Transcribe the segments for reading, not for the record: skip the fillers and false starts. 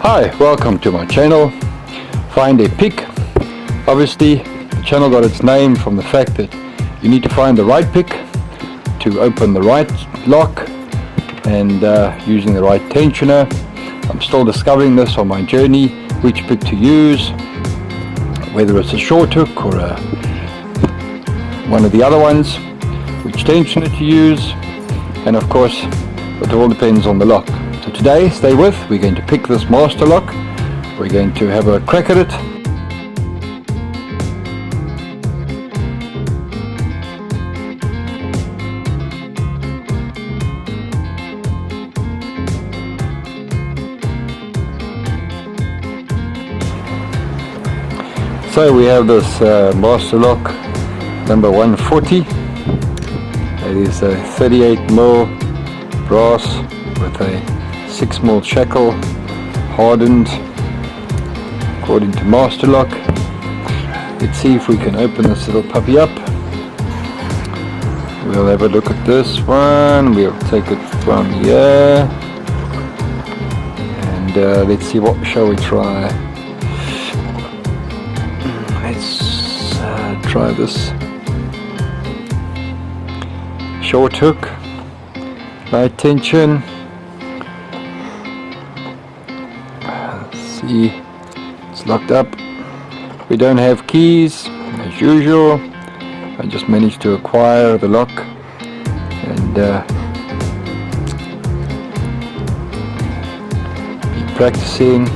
Hi, welcome to my channel. Find a pick. Obviously the channel got its name from the fact that you need to find the right pick to open the right lock and using the right tensioner. I'm still discovering this on my journey, which pick to use, whether it's a short hook or one of the other ones, which tensioner to use, and of course it all depends on the lock. So today, stay with, we're going to pick this Masterlock. We're going to have a crack at it. So we have this Masterlock number 140. It is a 38mm brass with a 6mm shackle, hardened according to Masterlock. Let's see if we can open this little puppy up. We'll have a look at this one. We'll take it from here and let's see, what shall we try. Let's try this short hook, light tension. Let's see, it's locked up. We don't have keys as usual. I just managed to acquire the lock and be practicing.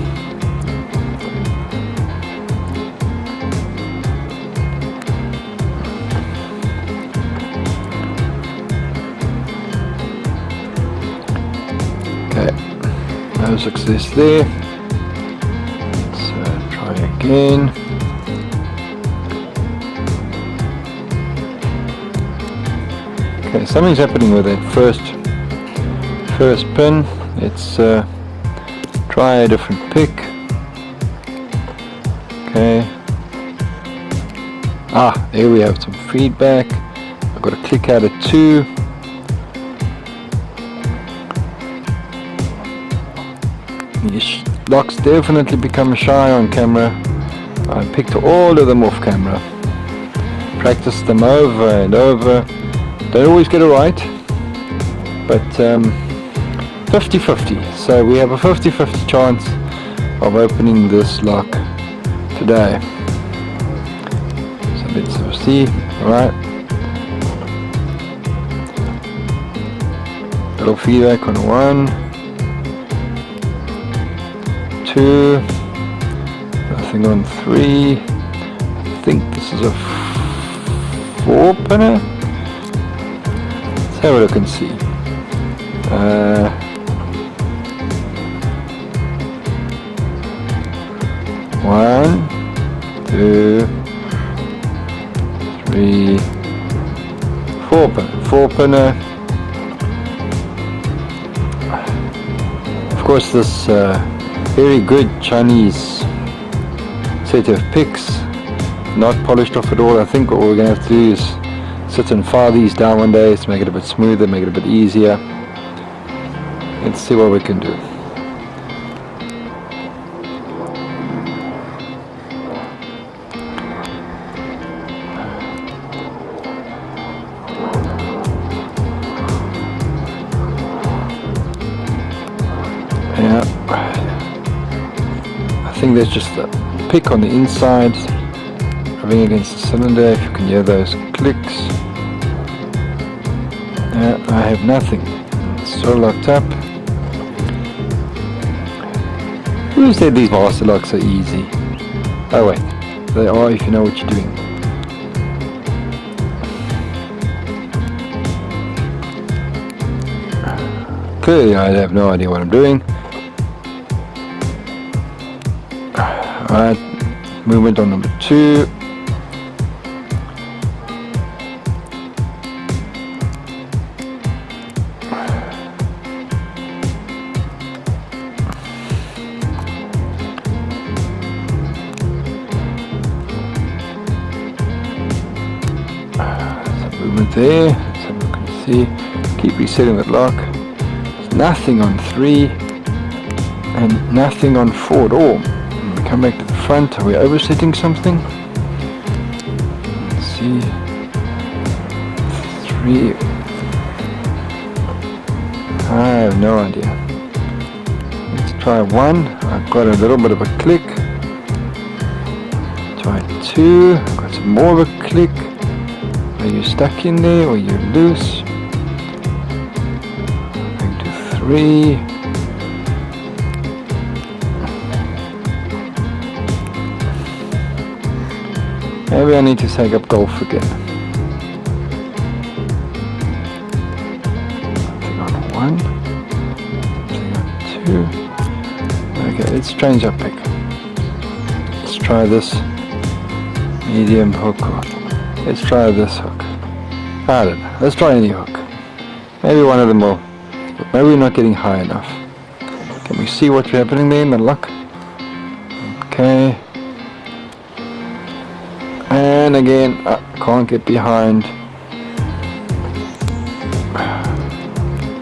Okay, no success there. Let's try again. Okay, something's happening with that first pin. Let's try a different pick. Okay. There we have some feedback. I've got to click out at 2. These locks definitely become shy on camera. I picked all of them off camera. Practiced them over and over. Don't always get it right, but 50-50. So we have a 50-50 chance of opening this lock today. So let's see. Alright. Little feedback on 1, 2, nothing on 3. I think this is a 4-pinner. Have a look and see. 1, 2, 3, 4-pinner. Of course, this very good Chinese set of picks, not polished off at all. I think what we're going to have to do is sit and file these down one day to make it a bit smoother, make it a bit easier. Let's see what we can do. Yeah, I think there's just a pick on the inside rubbing against the cylinder. If you can hear those clicks. I have nothing. It's so locked up. Who said these Masterlocks are easy? Oh wait, they are if you know what you're doing. Clearly I have no idea what I'm doing. Alright, movement on number 2. Movement there, so we can see. Keep resetting that lock. There's nothing on 3. and nothing on 4 at all. And we come back to the front. Are we oversetting something? Let's see. 3. I have no idea. Let's try 1. I've got a little bit of a click. Try 2. I've got some more of a click. Are you stuck in there or you're loose? Going to 3. Maybe I need to take up golf again. Something on 1. Something on 2. Okay, let's change our pick. Let's try this medium hook. Let's try this hook. I don't know. Let's try any hook. Maybe one of them will. Maybe we're not getting high enough. Can we see what's happening there in the lock? Okay. And again, I can't get behind.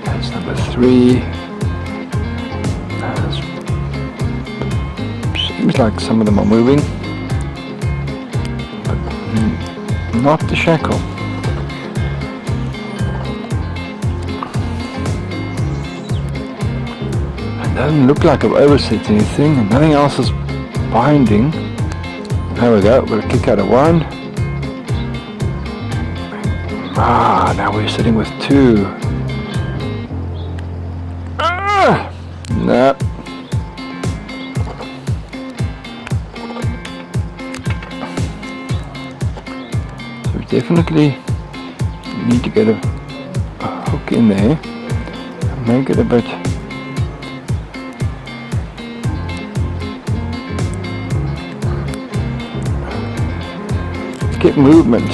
That's number 3. Seems like some of them are moving. But not the shackle. It doesn't look like I've overset anything, and nothing else is binding. There we go, we'll kick out a 1. Ah, now we're sitting with 2. Ah, no. So we definitely need to get a hook in there and make it a bit. Get movement.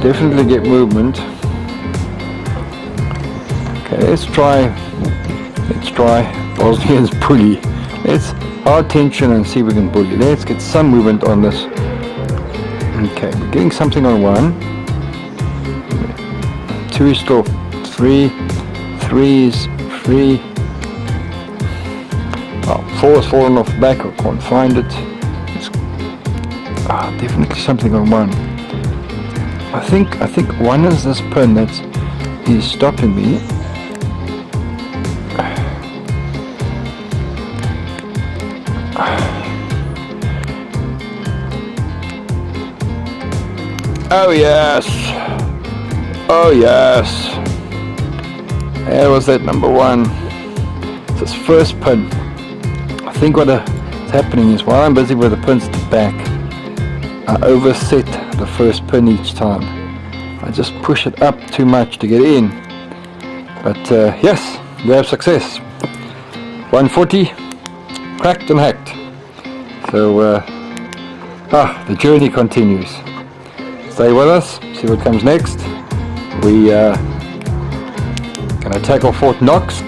Definitely get movement. Okay, let's try Bosnian's pulley. Let's hard tension and see if we can pulley. Let's get some movement on this. Okay, we're getting something on 1. 2 is still 3. 3 is 3. Oh, 4 has fallen off the back. I can't find it. Definitely something on 1. I think 1 is this pin that is stopping me. Oh yes! Oh yes! There was that number 1. It's this first pin. I think what is happening is while I'm busy with the pins at the back, I overset the first pin each time. I just push it up too much to get in. But yes, we have success. 140, cracked and hacked. So the journey continues. Stay with us, see what comes next. We gonna tackle Fort Knox.